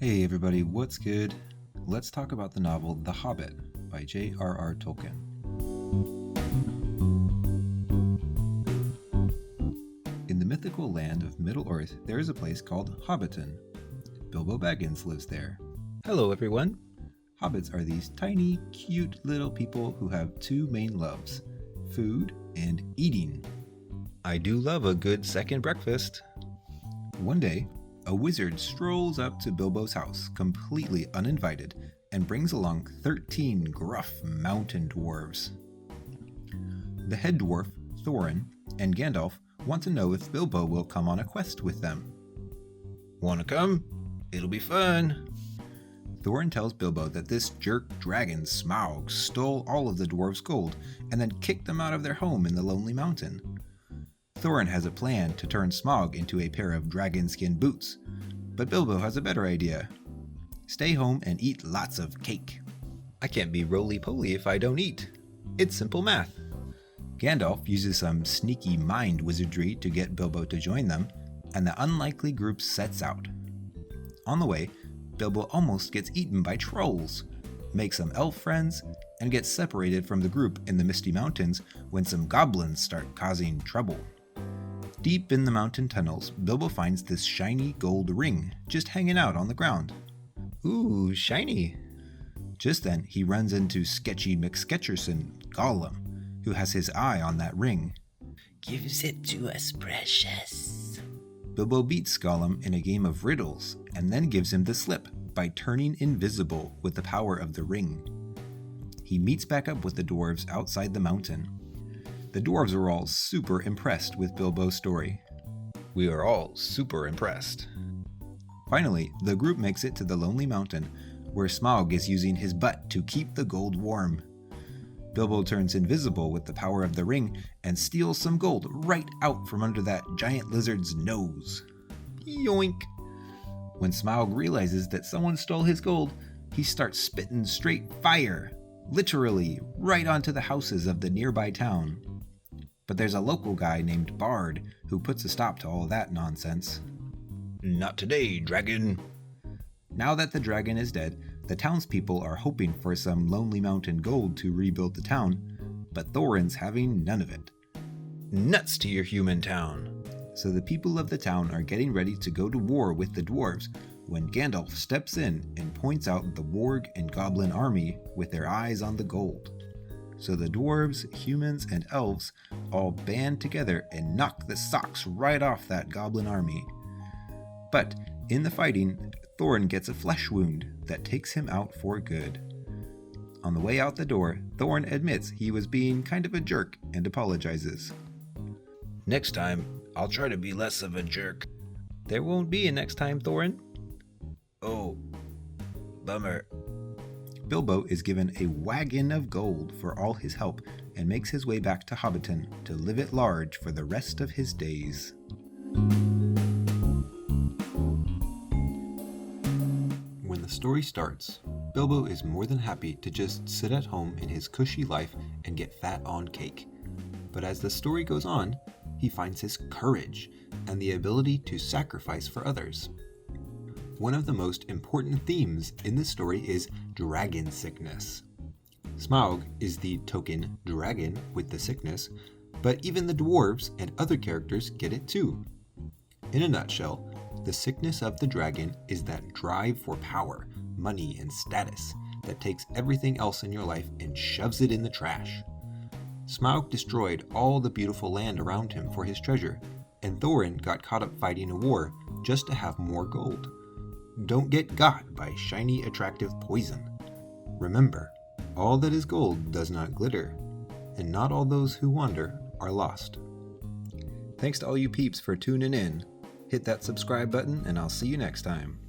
Hey everybody, what's good? Let's talk about the novel The Hobbit by J.R.R. Tolkien. In the mythical land of Middle-earth, there is a place called Hobbiton. Bilbo Baggins lives there. Hello everyone. Hobbits are these tiny, cute little people who have two main loves, food and eating. I do love a good second breakfast. One day, a wizard strolls up to Bilbo's house, completely uninvited, and brings along 13 gruff mountain dwarves. The head dwarf, Thorin, and Gandalf want to know if Bilbo will come on a quest with them. Wanna come? It'll be fun. Thorin tells Bilbo that this jerk dragon Smaug stole all of the dwarves' gold and then kicked them out of their home in the Lonely Mountain. Thorin has a plan to turn Smaug into a pair of dragon skin boots, but Bilbo has a better idea. Stay home and eat lots of cake. I can't be roly-poly if I don't eat. It's simple math. Gandalf uses some sneaky mind wizardry to get Bilbo to join them, and the unlikely group sets out. On the way, Bilbo almost gets eaten by trolls, makes some elf friends, and gets separated from the group in the Misty Mountains when some goblins start causing trouble. Deep in the mountain tunnels, Bilbo finds this shiny gold ring just hanging out on the ground. Ooh, shiny. Just then, he runs into Sketchy McSketcherson, Gollum, who has his eye on that ring. Gives it to us, precious. Bilbo beats Gollum in a game of riddles and then gives him the slip by turning invisible with the power of the ring. He meets back up with the dwarves outside the mountain. The dwarves are all super impressed with Bilbo's story. We are all super impressed. Finally, the group makes it to the Lonely Mountain, where Smaug is using his butt to keep the gold warm. Bilbo turns invisible with the power of the ring and steals some gold right out from under that giant lizard's nose. Yoink! When Smaug realizes that someone stole his gold, he starts spitting straight fire, literally right onto the houses of the nearby town. But there's a local guy named Bard who puts a stop to all that nonsense. Not today, dragon. Now that the dragon is dead, the townspeople are hoping for some Lonely Mountain gold to rebuild the town, but Thorin's having none of it. Nuts to your human town. So the people of the town are getting ready to go to war with the dwarves when Gandalf steps in and points out the warg and goblin army with their eyes on the gold. So the dwarves, humans, and elves all band together and knock the socks right off that goblin army. But in the fighting, Thorin gets a flesh wound that takes him out for good. On the way out the door, Thorin admits he was being kind of a jerk and apologizes. Next time, I'll try to be less of a jerk. There won't be a next time, Thorin. Oh, bummer. Bilbo is given a wagon of gold for all his help and makes his way back to Hobbiton to live at large for the rest of his days. When the story starts, Bilbo is more than happy to just sit at home in his cushy life and get fat on cake. But as the story goes on, he finds his courage and the ability to sacrifice for others. One of the most important themes in this story is dragon sickness. Smaug is the token dragon with the sickness, but even the dwarves and other characters get it too. In a nutshell, the sickness of the dragon is that drive for power, money, and status that takes everything else in your life and shoves it in the trash. Smaug destroyed all the beautiful land around him for his treasure, and Thorin got caught up fighting a war just to have more gold. Don't get got by shiny, attractive poison. Remember, all that is gold does not glitter, and not all those who wander are lost. Thanks to all you peeps for tuning in. Hit that subscribe button, and I'll see you next time.